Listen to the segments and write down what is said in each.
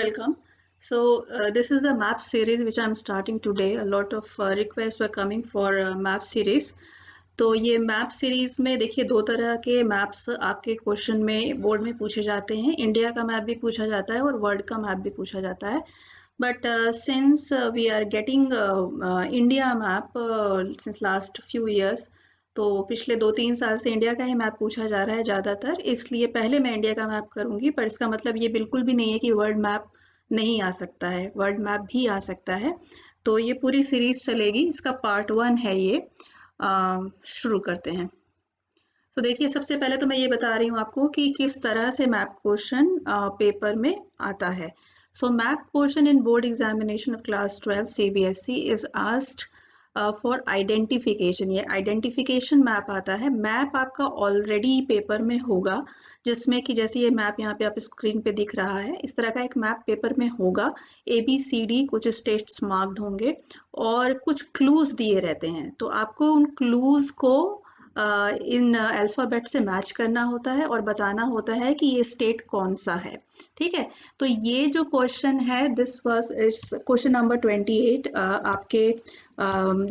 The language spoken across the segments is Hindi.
welcome. This is a map series which I'm starting today. A lot of requests were coming for map series. तो ये मैप सीरीज में देखिए दो तरह के मैप्स आपके क्वेश्चन में बोर्ड में पूछे जाते हैं. इंडिया का मैप भी पूछा जाता है और वर्ल्ड का मैप भी पूछा जाता है. But since we are getting India map since last few years, तो पिछले 2-3 साल से इंडिया का ही मैप पूछा जा रहा है ज़्यादातर, इसलिए पहले मैं इंडिया का मैप करूँगी. पर इसका मतलब ये बिल्कुल भी नहीं है कि वर्ल्ड मैप नहीं आ सकता है, वर्ल्ड मैप भी आ सकता है. तो ये पूरी सीरीज चलेगी, इसका पार्ट 1 है ये. शुरू करते हैं. तो देखिए सबसे पहले तो मैं ये बता रही हूँ आपको कि किस तरह से मैप क्वेश्चन पेपर में आता है. So map question in board examination of class 12 CBSE is asked for identification. ये आइडेंटिफिकेशन मैप आता है. मैप आपका ऑलरेडी पेपर में होगा, जिसमें कि जैसे ये मैप यहाँ पे आप स्क्रीन पे दिख रहा है, इस तरह का एक मैप पेपर में होगा. ABCD कुछ स्टेट्स मार्क्ड होंगे और कुछ क्लूज दिए रहते हैं. तो आपको उन क्लूज को इन अल्फ़ाबेट से मैच करना होता है और बताना होता है कि ये स्टेट कौन सा है. ठीक है, तो ये जो क्वेश्चन है दिस वाज क्वेश्चन नंबर 28 आपके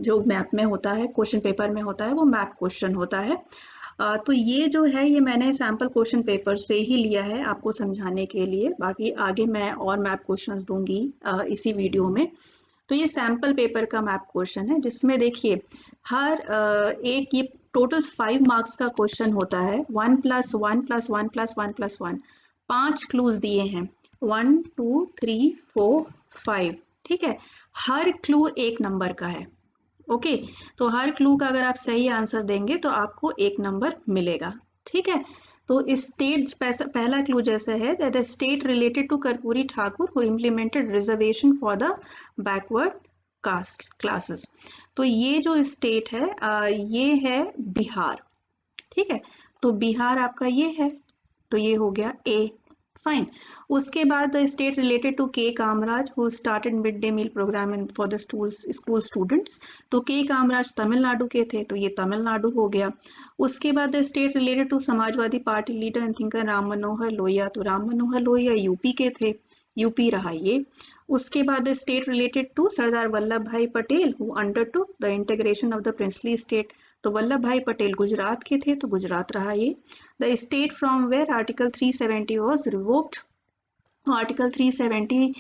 जो मैप में होता है, क्वेश्चन पेपर में होता है, वो मैप क्वेश्चन होता है. तो ये जो है ये मैंने सैम्पल क्वेश्चन पेपर से ही लिया है आपको समझाने के लिए. बाकी आगे मैं और मैप क्वेश्चंस दूंगी इसी वीडियो में. तो ये सैम्पल पेपर का मैप क्वेश्चन है, जिसमें देखिए हर एक ये टोटल 5 मार्क्स का क्वेश्चन होता है. 1 + 1 + 1 + 1 + 1 5 क्लूज दिए हैं. 1 2 3 4 5. ठीक है, हर क्लू एक नंबर का है. ओके, तो हर क्लू का अगर आप सही आंसर देंगे तो आपको 1 नंबर मिलेगा. ठीक है, तो स्टेट पहला क्लू जैसा है that state related to Karpoori Thakur who implemented reservation for the backward caste classes. तो ये जो स्टेट है ये है बिहार. ठीक है, तो बिहार आपका ये है, तो ये हो गया ए. फाइन. उसके बाद the state related to K Kamaraj who started mid day meal program in for the school students. तो के कामराज तमिलनाडु के थे, तो ये तमिलनाडु हो गया. उसके बाद the state related to Samajwadi Party leader and thinker Ram Manohar Lohia. तो राम मनोहर लोहिया यूपी के थे, यूपी रहा ये. उसके बाद the state related to Sardar Vallabh Bhai Patel who undertook the integration of the princely state. तो वल्लभ भाई पटेल गुजरात के थे, तो गुजरात रहा ये. The state from where article 370 was revoked. Article 370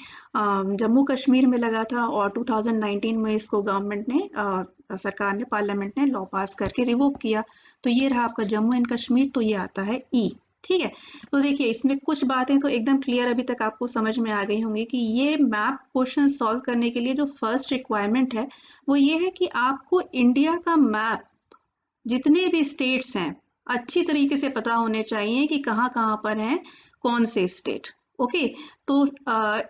Jammu Kashmir में लगा था और 2019 में इसको गवर्नमेंट ने सरकार ने पार्लियामेंट ने लॉ पास करके रिवोक किया. तो ये रहा आपका जम्मू एंड कश्मीर, तो ये आता है ई. ठीक है, तो देखिए इसमें कुछ बातें तो एकदम क्लियर अभी तक आपको समझ में आ गई होंगी कि ये मैप क्वेश्चन सॉल्व करने के लिए जो फर्स्ट रिक्वायरमेंट है वो ये है कि आपको इंडिया का मैप जितने भी स्टेट्स हैं अच्छी तरीके से पता होने चाहिए कि कहाँ कहाँ पर हैं कौन से स्टेट. ओके, तो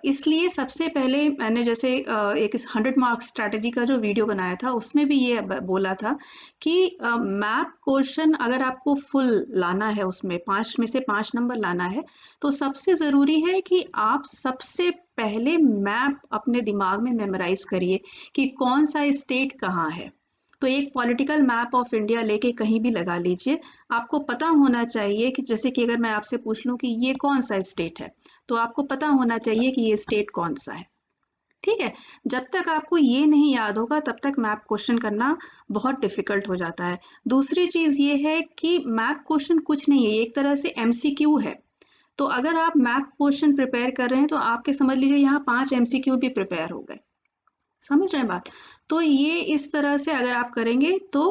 इसलिए सबसे पहले मैंने जैसे एक 100 मार्क्स स्ट्रैटेजी का जो वीडियो बनाया था उसमें भी ये बोला था कि मैप क्वेश्चन अगर आपको फुल लाना है, उसमें 5 में से 5 नंबर लाना है, तो सबसे ज़रूरी है कि आप सबसे पहले मैप अपने दिमाग में मेमोराइज करिए कि कौन सा स्टेट कहाँ है. तो एक पॉलिटिकल मैप ऑफ इंडिया लेके कहीं भी लगा लीजिए, आपको पता होना चाहिए कि जैसे कि अगर मैं आपसे पूछ लूं कि ये कौन सा स्टेट है, तो आपको पता होना चाहिए कि ये स्टेट कौन सा है. ठीक है, जब तक आपको ये नहीं याद होगा तब तक मैप क्वेश्चन करना बहुत डिफिकल्ट हो जाता है. दूसरी चीज ये है कि मैप क्वेश्चन कुछ नहीं है, एक तरह से MCQ है. तो अगर आप मैप क्वेश्चन प्रिपेयर कर रहे हैं तो आपके समझ लीजिए यहाँ 5 MCQ भी प्रिपेयर हो गए. समझ रहे हैं बात? तो ये इस तरह से अगर आप करेंगे तो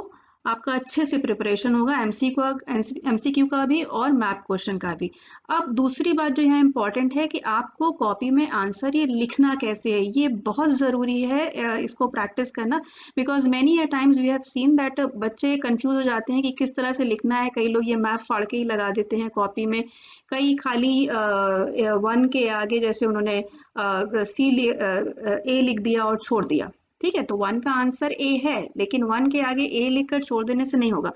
आपका अच्छे से प्रिपरेशन होगा MCQ का भी और मैप क्वेश्चन का भी. अब दूसरी बात जो यहाँ इम्पॉर्टेंट है कि आपको कॉपी में आंसर ये लिखना कैसे है, ये बहुत ज़रूरी है इसको प्रैक्टिस करना. Because many a times we have seen that बच्चे कंफ्यूज हो जाते हैं कि किस तरह से लिखना है. कई लोग ये मैप फाड़ के ही लगा देते हैं कॉपी में, कई खाली 1 के आगे जैसे उन्होंने A लिख दिया और छोड़ दिया. ठीक है, तो 1 का आंसर A है, लेकिन 1 के आगे A लिखकर छोड़ देने से नहीं होगा.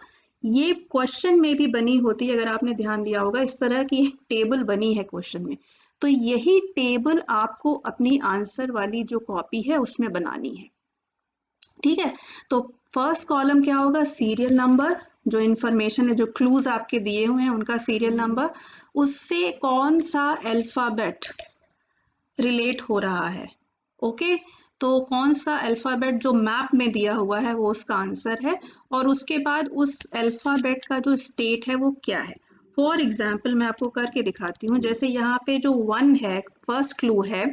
ये क्वेश्चन में भी बनी होती है, अगर आपने ध्यान दिया होगा इस तरह की एक टेबल बनी है क्वेश्चन में. तो यही टेबल आपको अपनी आंसर वाली जो कॉपी है उसमें बनानी है. ठीक है, तो फर्स्ट कॉलम क्या होगा, सीरियल नंबर, जो इंफॉर्मेशन है, जो क्लूज आपके दिए हुए हैं उनका सीरियल नंबर, उससे कौन सा अल्फाबेट रिलेट हो रहा है। ओके, तो कौन सा अल्फ़ाबेट जो मैप में दिया हुआ है वो उसका आंसर है, और उसके बाद उस अल्फ़ाबेट का जो स्टेट है वो क्या है। फॉर एग्जाम्पल मैं आपको करके दिखाती हूँ। जैसे यहाँ पे जो 1 है, फर्स्ट क्लू है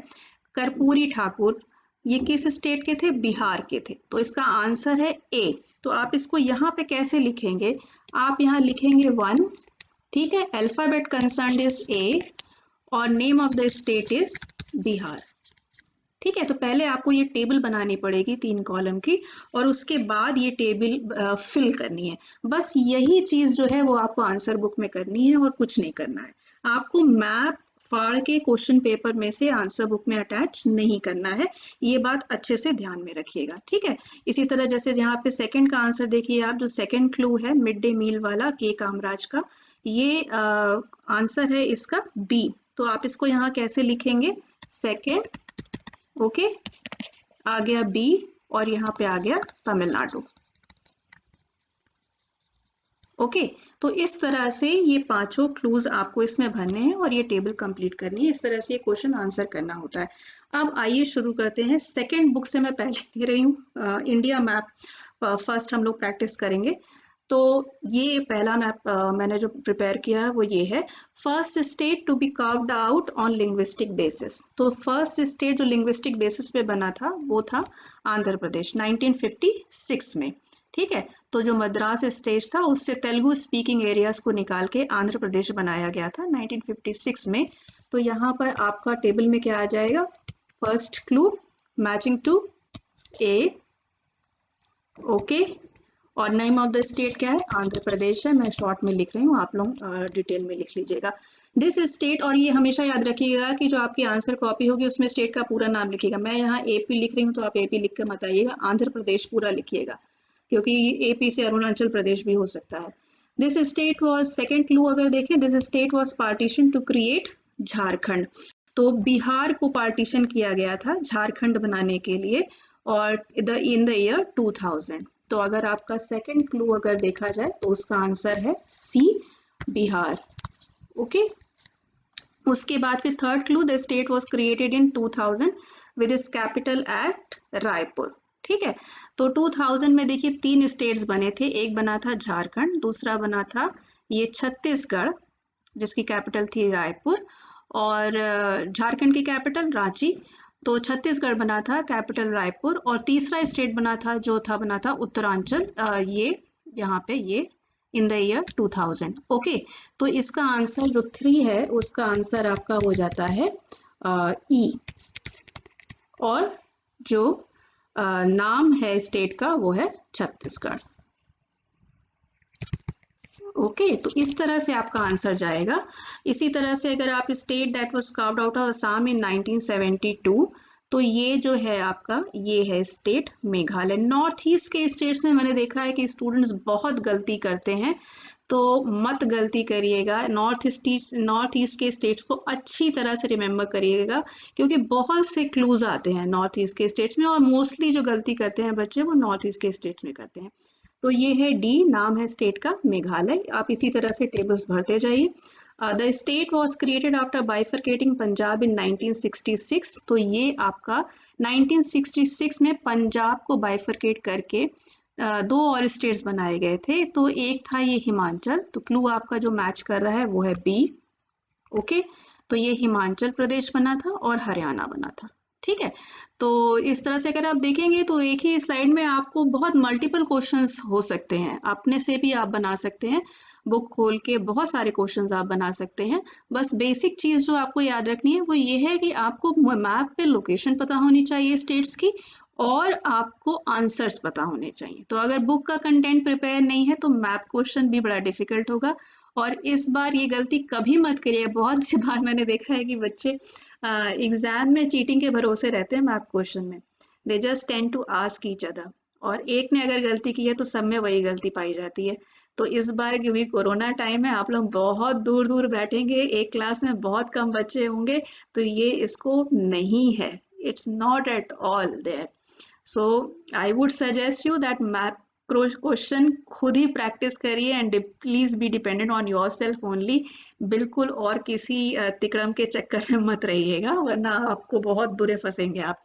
कर्पूरी ठाकुर, ये किस स्टेट के थे? बिहार के थे, तो इसका आंसर है ए। तो आप इसको यहाँ पे कैसे लिखेंगे? आप यहाँ लिखेंगे 1, ठीक है, अल्फ़ाबेट कंसर्न्ड इज ए और name of the state is Bihar. ठीक है, तो पहले आपको ये टेबल बनानी पड़ेगी 3 कॉलम की, और उसके बाद ये टेबल फिल करनी है। बस यही चीज़ जो है वो आपको आंसर बुक में करनी है और कुछ नहीं करना है। आपको मैप फाड़ के क्वेश्चन पेपर में से आंसर बुक में अटैच नहीं करना है, ये बात अच्छे से ध्यान में रखिएगा। ठीक है, इसी तरह जैसे यहाँ पे सेकंड का आंसर देखिए आप, जो सेकंड क्लू है मिड डे मील वाला के कामराज का, ये आंसर है इसका बी। तो आप इसको यहाँ कैसे लिखेंगे? सेकंड, ओके, आ गया बी, और यहाँ पे आ गया तमिलनाडु। ओके, तो इस तरह से ये पांचों क्लूज आपको इसमें भरने हैं और ये टेबल कंप्लीट करनी है। इस तरह से ये क्वेश्चन आंसर करना होता है। अब आइए शुरू करते हैं। सेकंड बुक से मैं पहले ले रही हूँ इंडिया मैप, फर्स्ट हम लोग प्रैक्टिस करेंगे। तो ये पहला मैप मैंने जो प्रिपेयर किया है वो ये है, first state to be carved out on linguistic basis. तो फर्स्ट स्टेट जो लिंग्विस्टिक बेसिस पे बना था वो था आंध्र प्रदेश 1956 में। ठीक है, तो जो मद्रास स्टेट था उससे तेलुगु स्पीकिंग एरियाज को निकाल के आंध्र प्रदेश बनाया गया था 1956 में। तो यहाँ पर आपका टेबल में क्या आ जाएगा? First clue matching to A, okay, और नेम ऑफ द स्टेट क्या है? आंध्र प्रदेश है। मैं शॉर्ट में लिख रही हूँ, आप लोग डिटेल में लिख लीजिएगा दिस स्टेट। और ये हमेशा याद रखिएगा कि जो आपकी आंसर कॉपी होगी उसमें स्टेट का पूरा नाम लिखिएगा। मैं यहाँ एपी लिख रही हूँ तो आप एपी लिख कर मत आइएगा, आंध्र प्रदेश पूरा लिखिएगा, क्योंकि एपी से अरुणाचल प्रदेश भी हो सकता है। This state was, second clue अगर देखें, this state was partition to create Jharkhand. तो बिहार को पार्टीशन किया गया था झारखंड बनाने के लिए, और इन द ईयर 2000। तो अगर आपका सेकंड क्लू अगर देखा जाए तो उसका आंसर है सी, बिहार। ओके, उसके बाद फिर third clue, the state was created in 2000 with its capital eight Raipur. ठीक है, तो 2000 में देखिए 3 स्टेट्स बने थे, एक बना था झारखंड, दूसरा बना था ये छत्तीसगढ़ जिसकी कैपिटल थी रायपुर, और झारखंड की कैपिटल रांची। तो छत्तीसगढ़ बना था कैपिटल रायपुर, और तीसरा स्टेट बना था जो था बना था उत्तरांचल, ये यहाँ पे ये इन द ईयर 2000। ओके, तो इसका आंसर जो 3 है उसका आंसर आपका हो जाता है ई, और जो नाम है स्टेट का वो है छत्तीसगढ़। ओके, तो इस तरह से आपका आंसर जाएगा। इसी तरह से अगर आप state that was carved out of Assam in 1972, तो ये जो है आपका ये है स्टेट मेघालय। नॉर्थ ईस्ट के स्टेट्स में मैंने देखा है कि स्टूडेंट्स बहुत गलती करते हैं, तो मत गलती करिएगा। नॉर्थ ईस्ट के स्टेट्स को अच्छी तरह से रिमेंबर करिएगा, क्योंकि बहुत से क्लूज आते हैं नॉर्थ ईस्ट के स्टेट्स में, और मोस्टली जो गलती करते हैं बच्चे वो नॉर्थ ईस्ट के स्टेट्स में करते हैं। तो ये है डी, नाम है स्टेट का मेघालय। आप इसी तरह से टेबल्स भरते जाइए। The state was created after bifurcating Punjab in 1966। तो ये आपका 1966 में पंजाब को बाइफरकेट करके 2 और स्टेट्स बनाए गए थे। तो एक था ये हिमाचल, तो क्लू आपका जो मैच कर रहा है वो है बी। ओके, तो ये हिमाचल प्रदेश बना था और हरियाणा बना था। ठीक है, तो इस तरह से अगर आप देखेंगे तो एक ही स्लाइड में आपको बहुत मल्टीपल क्वेश्चंस हो सकते हैं, अपने से भी आप बना सकते हैं, बुक खोल के बहुत सारे क्वेश्चंस आप बना सकते हैं। बस बेसिक चीज़ जो आपको याद रखनी है वो ये है कि आपको मैप पे लोकेशन पता होनी चाहिए स्टेट्स की, और आपको आंसर्स पता होने चाहिए। तो अगर बुक का कंटेंट प्रिपेयर नहीं है तो मैप क्वेश्चन भी बड़ा डिफिकल्ट होगा। और इस बार ये गलती कभी मत करिए, बहुत सी बार मैंने देखा है कि बच्चे एग्जाम में चीटिंग के भरोसे रहते हैं मैप क्वेश्चन में, they just tend to ask each other, और एक ने अगर गलती की है तो सब में वही गलती पाई जाती है। तो इस बार क्योंकि कोरोना टाइम है, आप लोग बहुत दूर दूर बैठेंगे, एक क्लास में बहुत कम बच्चे होंगे, तो ये स्कोप नहीं है, it's not at all there. So I would suggest you that question खुद ही प्रैक्टिस करिए and please be dependent on your self only. बिल्कुल और किसी तिकड़म के चक्कर में मत रहिएगा, वरना आपको बहुत बुरे फंसेंगे आप।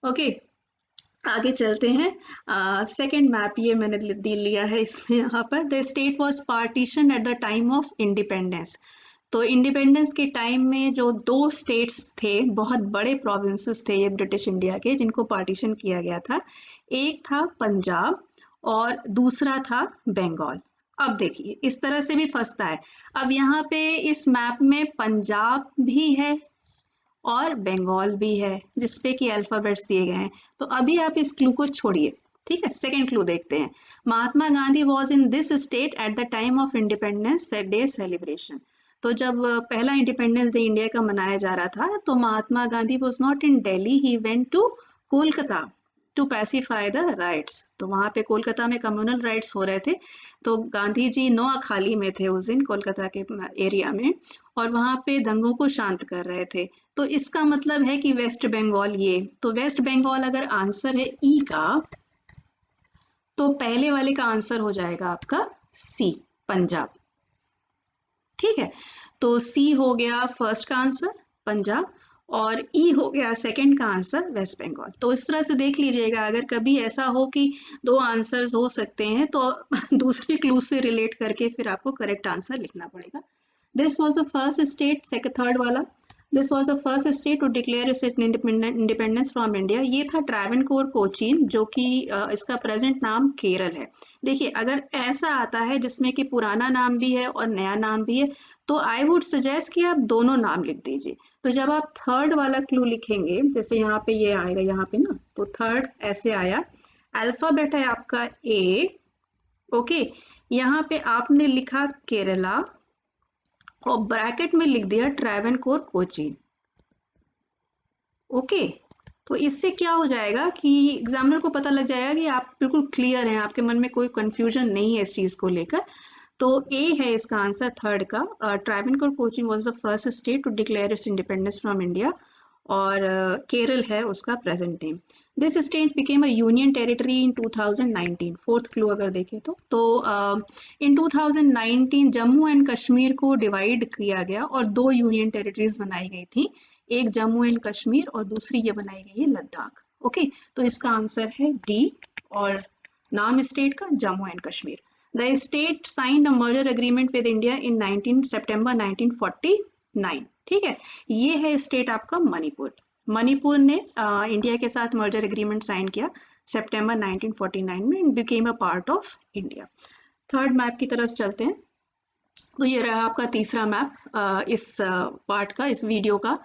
ओके, आगे चलते हैं। सेकंड मैप ये मैंने लिया है इसमें, यहाँ पर the state was partition eight the time of independence. तो इंडिपेंडेंस के टाइम में जो दो स्टेट्स थे, बहुत बड़े प्रोविंसेस थे ये ब्रिटिश इंडिया के, जिनको पार्टीशन किया गया था। एक था पंजाब और दूसरा था बंगाल। अब देखिए इस तरह से भी फंसता है। अब यहाँ पे इस मैप में पंजाब भी है और बंगाल भी है, जिसपे कि अल्फाबेट्स दिए गए हैं। तो अभी आप इस क्लू को छोड़िए, ठीक है। सेकंड क्लू देखते हैं। Mahatma Gandhi was in this state at the time of Independence Day celebration. तो जब पहला इंडिपेंडेंस डे इंडिया का मनाया जा रहा था, तो Mahatma Gandhi was not in Delhi, he went to Kolkata to pacify the riots. तो वहाँ पे कोलकाता में कम्युनल राइट्स हो रहे थे। तो गांधी जी नोआखाली में थे उस दिन, कोलकाता के एरिया में, और वहाँ पे दंगों को शांत कर रहे थे। तो इसका मतलब है कि वेस्ट बंगाल ये, तो वेस्ट बंगाल अगर आंसर है ई का, तो पहले वाले का आंसर हो जाएगा आपका सी, पंजाब। ठीक है, तो सी हो गया फर्स्ट का आंसर पंजाब, और ई हो गया सेकंड का आंसर वेस्ट बंगाल। तो इस तरह से देख लीजिएगा, अगर कभी ऐसा हो कि दो आंसर्स हो सकते हैं, तो दूसरे क्लू से रिलेट करके फिर आपको करेक्ट आंसर लिखना पड़ेगा। This was the first state, third वाला, this was the first state to declare its independence from India. ये था ट्रावनकोर कोचीन, जो कि इसका प्रेजेंट नाम केरल है। देखिए अगर ऐसा आता है जिसमें कि पुराना नाम भी है और नया नाम भी है, तो आई वुड सजेस्ट कि आप दोनों नाम लिख दीजिए। तो जब आप थर्ड वाला क्लू लिखेंगे, जैसे यहाँ पे ये आएगा, यहाँ पे ना, तो थर्ड ऐसे आया, अल्फाबेट है आपका ए, ओके, यहाँ पे आपने लिखा केरला और ब्रैकेट में लिख दिया ट्रावनकोर कोचीन। ओके, तो इससे क्या हो जाएगा कि एग्जामिनर को पता लग जाएगा कि आप बिल्कुल क्लियर हैं, आपके मन में कोई कंफ्यूजन नहीं है इस चीज को लेकर। तो ए है इसका आंसर थर्ड का। Travancore Cochin was the first state to declare its independence from India, और केरल है उसका present name. This state became a union territory in 2019। Fourth clue अगर देखें तो इन 2019 जम्मू एंड कश्मीर को डिवाइड किया गया और दो यूनियन टेरिटरीज बनाई गई थी, एक जम्मू एंड कश्मीर और दूसरी ये बनाई गई है लद्दाख। ओके, तो इसका आंसर है डी, और नाम स्टेट का Jammu and Kashmir. The state signed a merger agreement with India in 19 सितंबर 1949। ठीक है, ये है स्टेट आपका मणिपुर। मणिपुर ने इंडिया के साथ मर्जर एग्रीमेंट साइन किया सितंबर 1949 में, and became a part of India. Third map की तरफ चलते हैं। तो ये रहा आपका तीसरा मैप इस पार्ट का, इस वीडियो का।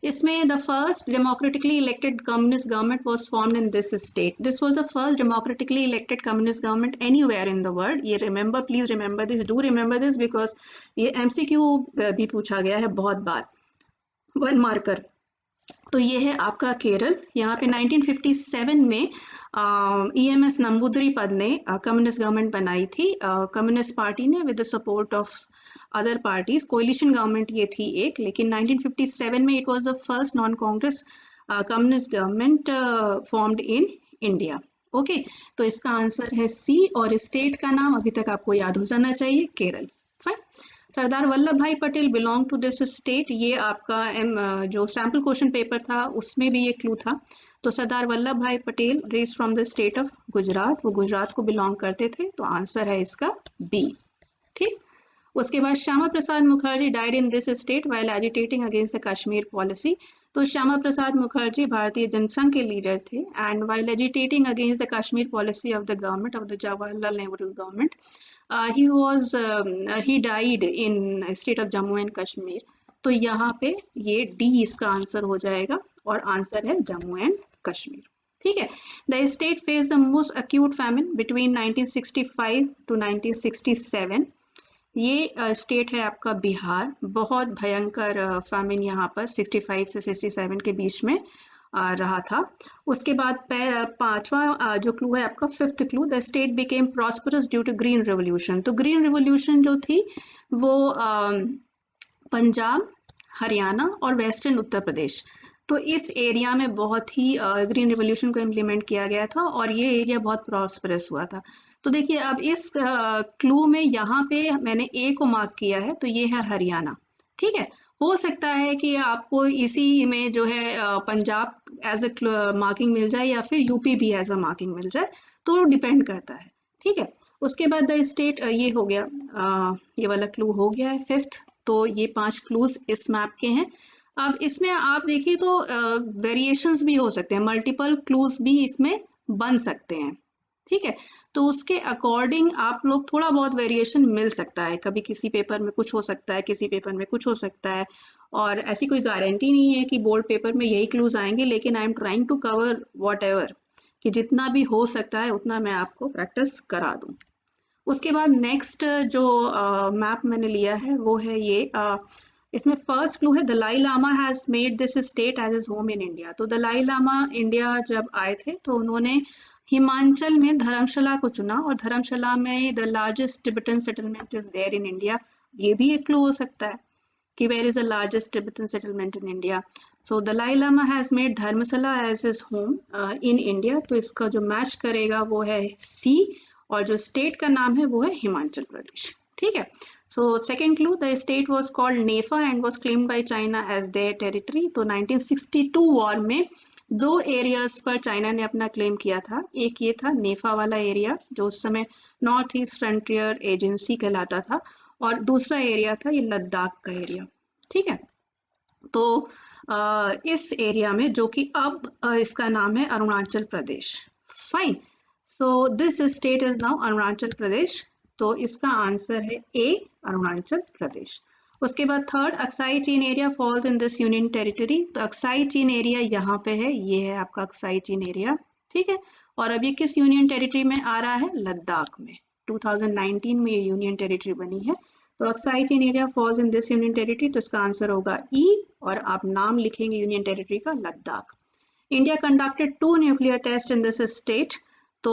इसमें the first democratically elected communist government was formed in this state. This was the first democratically elected communist government anywhere in the world. ये remember, please remember this, do remember this, because ये एमसीक्यू भी पूछा गया है बहुत बार, वन मार्कर। तो ये है आपका केरल। यहाँ पे 1957 में EMS नंबूदरी ने कम्युनिस्ट गवर्नमेंट बनाई थी, कम्युनिस्ट पार्टी ने, with the support of other parties. Coalition government ये थी एक, लेकिन 1957 में it was the first non Congress communist government formed in India. Okay, तो इसका आंसर है सी, और स्टेट का नाम अभी तक आपको याद हो जाना चाहिए, Kerala. Fine. Sardar Vallabh Bhai Patel belong to this state. ये आपका जो सैम्पल क्वेश्चन पेपर था उसमें भी ये क्लू था। तो Sardar Vallabh Bhai Patel rose from the state of Gujarat, वो गुजरात को बिलोंग करते थे। तो आंसर है इसका बी। ठीक, उसके बाद Shyama Prasad Mukherjee died in this state while agitating against the Kashmir policy. तो श्यामा प्रसाद मुखर्जी भारतीय जनसंघ के लीडर थे, and while agitating against the Kashmir policy of the government of the Jawaharlal Nehru government, he died in state of Jammu and Kashmir। तो यहाँ पे ये डी इसका आंसर हो जाएगा, और आंसर है जम्मू एंड कश्मीर। ठीक है, the state face the most acute famine between 1965 to 1967। ये स्टेट है आपका बिहार। बहुत भयंकर फैमिन यहाँ पर 65 से 67 के बीच में रहा था। उसके बाद पांचवा जो क्लू है आपका, fifth clue, the state became prosperous due to green revolution. तो ग्रीन रिवोल्यूशन जो थी वो पंजाब, हरियाणा और वेस्टर्न उत्तर प्रदेश, तो इस एरिया में बहुत ही ग्रीन रिवॉल्यूशन को इम्प्लीमेंट किया गया था और ये एरिया बहुत प्रॉस्परस हुआ था। तो देखिए अब इस क्लू में यहाँ पे मैंने ए को मार्क किया है, तो ये है हरियाणा। ठीक है, हो सकता है कि आपको इसी में जो है पंजाब एज ए मार्किंग मिल जाए या फिर यूपी भी एज अ मार्किंग मिल जाए, तो डिपेंड करता है। ठीक है, उसके बाद द स्टेट, ये हो गया, ये वाला क्लू हो गया है फिफ्थ। तो ये 5 क्लूज इस मैप के हैं। अब इसमें आप देखिए तो वेरिएशंस भी हो सकते हैं, मल्टीपल क्लूज भी इसमें बन सकते हैं। ठीक है, तो उसके अकॉर्डिंग आप लोग थोड़ा बहुत वेरिएशन मिल सकता है, कभी किसी पेपर में कुछ हो सकता है, किसी पेपर में कुछ हो सकता है, और ऐसी कोई गारंटी नहीं है कि बोर्ड पेपर में यही क्लूज आएंगे, लेकिन I am trying to cover whatever, कि जितना भी हो सकता है उतना मैं आपको प्रैक्टिस करा दूं। उसके बाद नेक्स्ट जो मैप मैंने लिया है वो है ये, इसमें फर्स्ट क्लू है Dalai Lama has made this state as his home in India. तो दलाई लामा इंडिया जब आए थे तो उन्होंने हिमाचल में धर्मशाला को चुना, और धर्मशाला में the largest Tibetan settlement is there in India. ये भी एक क्लू हो सकता है कि where is the largest Tibetan settlement in India. So Dalai Lama has made Dharamshala as his home in India. तो इसका जो मैच करेगा वो है सी, और जो स्टेट का नाम है वो है हिमाचल प्रदेश। ठीक है, so second clue, the state was called NEFA and was claimed by China as their territory. तो 1962 वॉर में 2 एरियाज पर चाइना ने अपना क्लेम किया था। एक ये था नेफा वाला एरिया जो उस समय नॉर्थ ईस्ट फ्रंटियर एजेंसी कहलाता था, और दूसरा एरिया था ये लद्दाख का एरिया। ठीक है, तो इस एरिया में जो कि अब इसका नाम है Arunachal Pradesh. Fine, so this state is now Arunachal Pradesh. तो इसका आंसर है ए, अरुणाचल प्रदेश। उसके बाद third, Aksai Chin area falls in this union territory. तो अक्साई चीन एरिया यहाँ पे है, ये है आपका अक्साई चीन एरिया। ठीक है, और अब ये किस यूनियन टेरिटरी में आ रहा है? लद्दाख में। 2019 में ये यूनियन टेरिटरी बनी है। तो Aksai Chin area falls in this union territory, तो इसका आंसर होगा ई, और आप नाम लिखेंगे यूनियन टेरिटरी का Ladakh. India conducted 2 nuclear test in this state. तो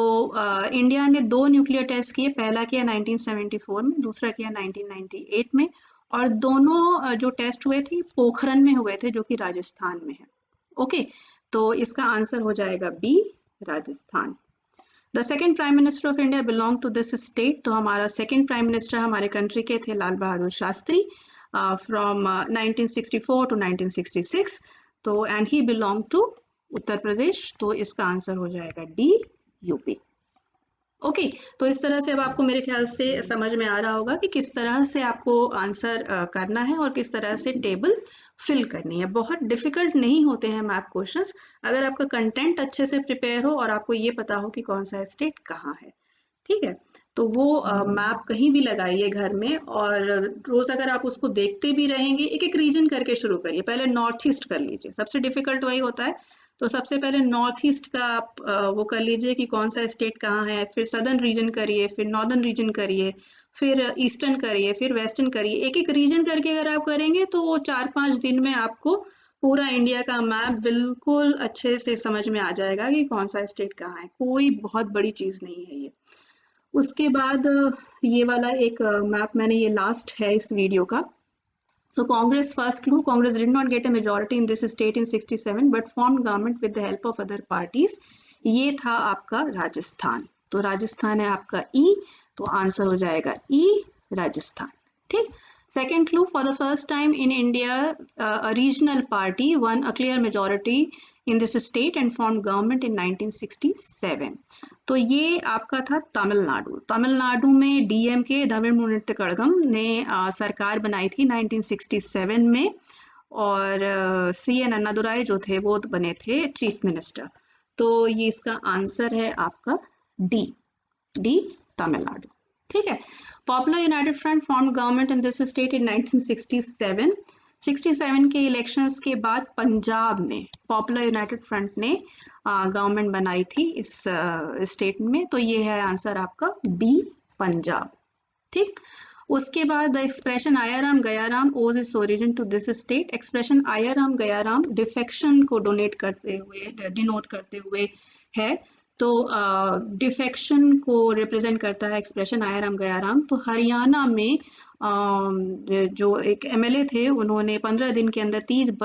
इंडिया ने 2 न्यूक्लियर टेस्ट किए, पहला किया 1974 में, दूसरा किया 1998 में, और दोनों जो टेस्ट हुए थे पोखरन में हुए थे, जो कि राजस्थान में है। ओके, तो इसका आंसर हो जाएगा B, Rajasthan. The second prime minister of India belong to this state. तो हमारा सेकेंड प्राइम मिनिस्टर हमारे कंट्री के थे लाल बहादुर शास्त्री, फ्रॉम 1964 टू 1966। तो and he belong to Uttar Pradesh. तो इसका आंसर हो जाएगा डी, यूपी। ओके, तो इस तरह से अब आपको मेरे ख्याल से समझ में आ रहा होगा कि किस तरह से आपको आंसर करना है और किस तरह से टेबल फिल करनी है। बहुत डिफिकल्ट नहीं होते हैं मैप क्वेश्चंस, अगर आपका कंटेंट अच्छे से प्रिपेयर हो और आपको ये पता हो कि कौन सा स्टेट कहाँ है। ठीक है, तो वो मैप कहीं भी लगाइए घर में, और रोज अगर आप उसको देखते भी रहेंगे, एक एक रीजन करके शुरू करिए। पहले नॉर्थ ईस्ट कर लीजिए, सबसे डिफिकल्ट वही होता है। तो सबसे पहले नॉर्थ ईस्ट का आप वो कर लीजिए कि कौन सा स्टेट कहाँ है, फिर सदर्न रीजन करिए, फिर नॉर्दर्न रीजन करिए, फिर ईस्टर्न करिए, फिर वेस्टर्न करिए। एक एक रीजन करके अगर आप करेंगे तो वो 4-5 दिन में आपको पूरा इंडिया का मैप बिल्कुल अच्छे से समझ में आ जाएगा कि कौन सा स्टेट कहाँ है। कोई बहुत बड़ी चीज़ नहीं है ये। उसके बाद ये वाला एक मैप मैंने, ये लास्ट है इस वीडियो का। So Congress, first clue, Congress did not get a majority in this state in 67 but formed government with the help of other parties. ये था आपका राजस्थान। तो राजस्थान है आपका ई, तो आंसर हो जाएगा ई, राजस्थान। ठीक, second clue, for the first time in India a regional party won a clear majority in this state and formed government in 1967. तो ये आपका था तमिलनाडु। तमिलनाडु में डीएमके तमिलमुनिट्ट कड़गम ने सरकार बनाई थी 1967 में, और सीएन अन्नादुराई जो थे वो बने थे चीफ मिनिस्टर। तो ये इसका आंसर है आपका डी, डी, तमिलनाडु। ठीक है, popular United front form government in this state in 1967। 67 के इलेक्शंस के बाद पंजाब में पॉपुलर यूनाइटेड फ्रंट ने गवर्नमेंट बनाई थी इस स्टेट में। तो ये है आंसर आपका बी, पंजाब। ठीक, उसके बाद the expression Ayaram Gayaram owes is origin to this state. Expression Ayaram Gayaram defection को डोनेट करते हुए, डिनोट करते हुए है। तो डिफेक्शन को रिप्रेजेंट करता है एक्सप्रेशन आयाराम गयाराम। तो हरियाणा में जो एक एमएलए थे उन्होंने 15 दिन के अंदर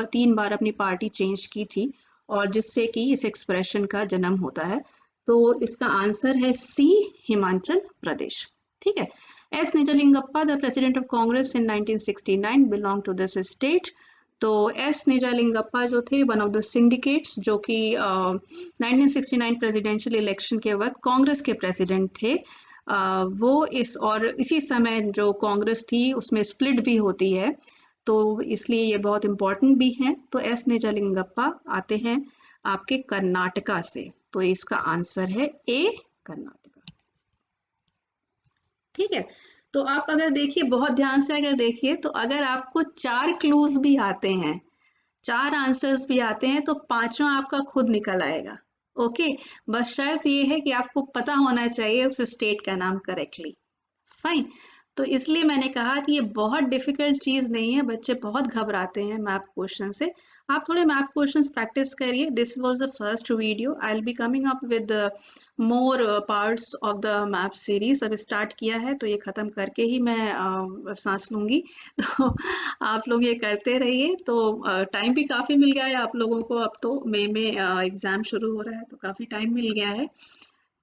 3 बार अपनी पार्टी चेंज की थी, और जिससे कि इस एक्सप्रेशन का जन्म होता है। तो इसका आंसर है सी, हिमाचल प्रदेश। ठीक है। S Nijalingappa the president of Congress in 1969 belong to this state. तो एस निजलिंगप्पा जो थे वन ऑफ द सिंडिकेट्स, जो कि 1969 प्रेसिडेंशियल इलेक्शन के वक्त कांग्रेस के प्रेसिडेंट थे। वो इसी समय जो कांग्रेस थी उसमें स्प्लिट भी होती है, तो इसलिए ये बहुत इंपॉर्टेंट भी है। तो एस निजलिंगप्पा आते हैं आपके कर्नाटका से, तो इसका आंसर है ए, कर्नाटका। ठीक है। तो आप अगर देखिए, बहुत ध्यान से अगर देखिए, तो अगर आपको 4 क्लूज भी आते हैं, 4 आंसर्स भी आते हैं, तो 5वां आपका खुद निकल आएगा। ओके। बस शर्त ये है कि आपको पता होना चाहिए उस स्टेट का नाम करेक्टली। फाइन। तो इसलिए मैंने कहा कि ये बहुत डिफिकल्ट चीज नहीं है, बच्चे बहुत घबराते हैं मैथ क्वेश्चन से। आप थोड़े मैथ क्वेश्चंस प्रैक्टिस करिए। This was the first video, I will be coming up with more parts of the math series. अब स्टार्ट किया है तो ये खत्म करके ही मैं सांस लूंगी। तो आप लोग ये करते रहिए। तो टाइम भी काफी मिल गया है आप लोगों को, अब तो मई में एग्जाम शुरू हो रहा है, तो काफी टाइम मिल गया है।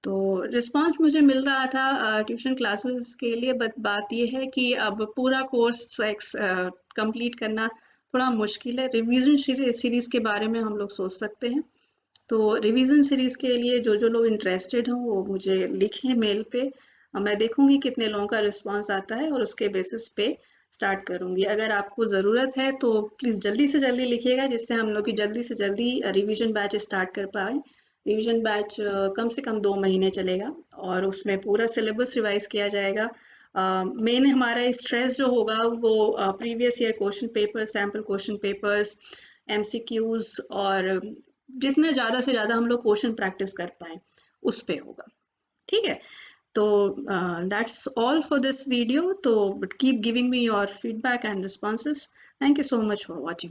तो रिस्पांस मुझे मिल रहा था ट्यूशन क्लासेस के लिए, बट बात ये है कि अब पूरा कोर्स कंप्लीट करना थोड़ा मुश्किल है। रिवीजन सीरीज के बारे में हम लोग सोच सकते हैं। तो रिवीजन सीरीज के लिए जो जो लोग इंटरेस्टेड हों वो मुझे लिखें मेल पे। मैं देखूंगी कितने लोगों का रिस्पांस आता है और उसके बेसिस पे स्टार्ट करूंगी। अगर आपको ज़रूरत है तो प्लीज़ जल्दी से जल्दी लिखिएगा, जिससे हम लोग की जल्दी से जल्दी रिवीजन बैच स्टार्ट कर पाए। रिवीजन बैच कम से कम 2 महीने चलेगा और उसमें पूरा सिलेबस रिवाइज किया जाएगा। मेन हमारा स्ट्रेस जो होगा वो previous year question paper, sample question papers, MCQs, और जितने ज़्यादा से ज़्यादा हम लोग क्वेश्चन प्रैक्टिस कर पाए उस पे होगा। ठीक है। तो that's all for this video. तो keep giving me your feedback and responses. Thank you so much for watching.